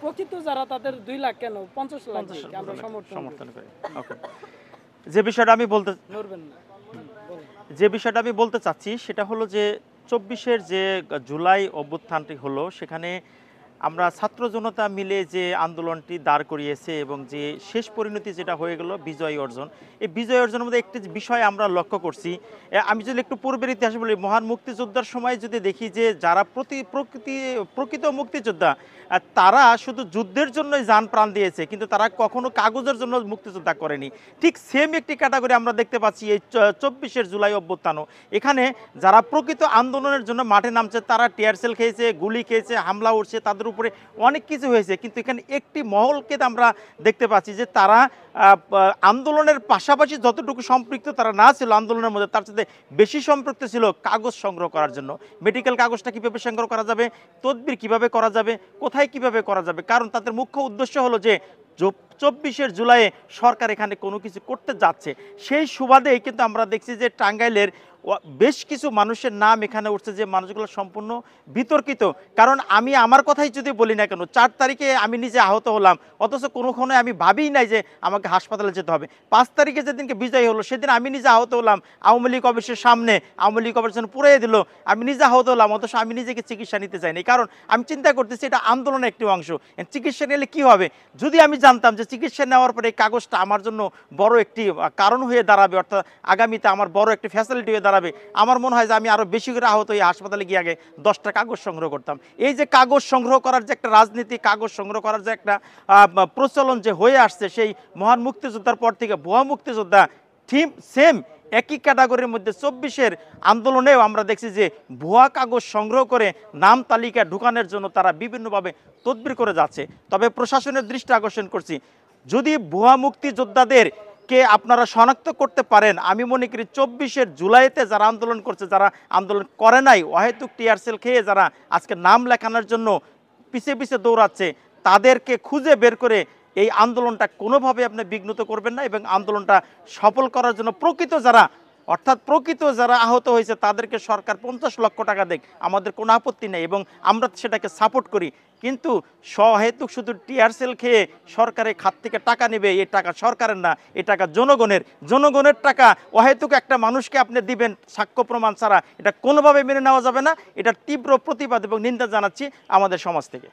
প্রকৃত যারা তাদের 2 লাখ কেন 50 লাখ আমরা সমর্থন করি। ওকে, যে বিষয়টা আমি বলতে নড়বেন না। যে বিষয়টা আমি বলতে চাচ্ছি সেটা হলো যে 24-এর যে জুলাই অভ্যুত্থানটি হলো সেখানে আমরা ছাত্র জনতা মিলে যে আন্দোলনটি দাঁড় করিয়েছে এবং যে শেষ পরিণতি যেটা হয়ে গেল বিজয় অর্জন, এই বিজয় অর্জনের মধ্যে একটি বিষয় আমরা লক্ষ্য করছি। আমি যদি একটু পূর্বের ইতিহাস বলি, মহান মুক্তিযোদ্ধার সময় যদি দেখি যে যারা প্রকৃত মুক্তিযোদ্ধা তারা শুধু যুদ্ধের জন্যই জান প্রাণ দিয়েছে, কিন্তু তারা কখনো কাগজের জন্য মুক্তিযোদ্ধা করেনি। ঠিক সেম একটি ক্যাটাগরি আমরা দেখতে পাচ্ছি এই 24-এর জুলাই অভ্যুত্থানও। এখানে যারা প্রকৃত আন্দোলনের জন্য মাঠে নামছে তারা টিয়ারশেল খেয়েছে, গুলি খেয়েছে, হামলা উঠছে, তাদের উপরে অনেক কিছু হয়েছে, কিন্তু এখানে একটি মহলকে আমরা দেখতে পাচ্ছি যে তারা আন্দোলনের পাশাপাশি যতটুকু সম্পৃক্ত তারা না ছিল আন্দোলনের মধ্যে, তার সাথে বেশি সম্পৃক্ত ছিল কাগজ সংগ্রহ করার জন্য। মেডিকেল কাগজটা কীভাবে সংগ্রহ করা যাবে, তদবির কীভাবে করা যাবে, কোথায় কিভাবে করা যাবে, কারণ তাদের মুখ্য উদ্দেশ্য হলো যে 24-এর জুলাইয়ে সরকার এখানে কোনো কিছু করতে যাচ্ছে। সেই সুবাদেই কিন্তু আমরা দেখছি যে টাঙ্গাইলের বেশ কিছু মানুষের নাম এখানে উঠছে যে মানুষগুলো সম্পূর্ণ বিতর্কিত। কারণ আমি আমার কথাই যদি বলি না কেন, 4 তারিখে আমি নিজে আহত হলাম, অথচ কোনোক্ষণে আমি ভাবিই নাই যে আমাকে হাসপাতালে যেতে হবে। 5 তারিখে যেদিনকে বিজয় হলো সেদিন আমি নিজে আহত হলাম, আওয়ামী লীগ অফিসের সামনে আওয়ামী লীগ অফিস পুড়িয়ে দিল, আমি নিজে আহত হলাম, অথচ আমি নিজেকে চিকিৎসা নিতে চাইনি। কারণ আমি চিন্তা করতেছি এটা আন্দোলনের একটি অংশ, চিকিৎসা নিলে কী হবে। যদি আমি জানতাম যে চিকিৎসা নেওয়ার পরে এই কাগজটা আমার জন্য বড় একটি কারণ হয়ে দাঁড়াবে, অর্থাৎ আগামীতে আমার বড় একটি ফ্যাসিলিটি হয়ে দাঁড়াবে, আমার মনে হয় যে আমি আরও বেশি করে আহত হয়ে হাসপাতালে গিয়ে আগে 10টা কাগজ সংগ্রহ করতাম। এই যে কাগজ সংগ্রহ করার যে একটা রাজনীতি, কাগজ সংগ্রহ করার যে একটা প্রচলন যে হয়ে আসছে সেই মহান মুক্তিযোদ্ধার পর থেকে, ভুয়া মুক্তিযোদ্ধা ঠিক সেম একই ক্যাটাগরির মধ্যে 24-এর আন্দোলনেও আমরা দেখছি যে ভুয়া কাগজ সংগ্রহ করে নাম তালিকা ঢুকানোর জন্য তারা বিভিন্নভাবে তদবির করে যাচ্ছে। তবে প্রশাসনের দৃষ্টি আকর্ষণ করছি, যদি ভুয়া মুক্তিযোদ্ধাদের কে আপনারা শনাক্ত করতে পারেন, আমি মনে করি 24-এর জুলাইতে যারা আন্দোলন করছে, যারা আন্দোলন করে নাই, অহেতুক টিয়ারশেল খেয়ে যারা আজকে নাম লেখানোর জন্য পিছে দৌড়াচ্ছে, তাদেরকে খুঁজে বের করে এই আন্দোলনটা কোনোভাবে আপনি বিঘ্নিত করবেন না এবং আন্দোলনটা সফল করার জন্য প্রকৃত যারা আহত হয়েছে তাদেরকে সরকার 50 লক্ষ টাকা দেখ, আমাদের কোনো আপত্তি নেই এবং আমরা সেটাকে সাপোর্ট করি। কিন্তু সহেতুক শুধু টিয়ারশেল খেয়ে সরকারের খাত থেকে টাকা নেবে, এই টাকা সরকারের না, এই টাকা জনগণের টাকা অহেতুক একটা মানুষকে আপনি দিবেন সাক্ষ্য প্রমাণ ছাড়া, এটা কোনোভাবে মেনে নেওয়া যাবে না। এটা তীব্র প্রতিবাদ এবং নিন্দা জানাচ্ছি আমাদের সমাজ থেকে।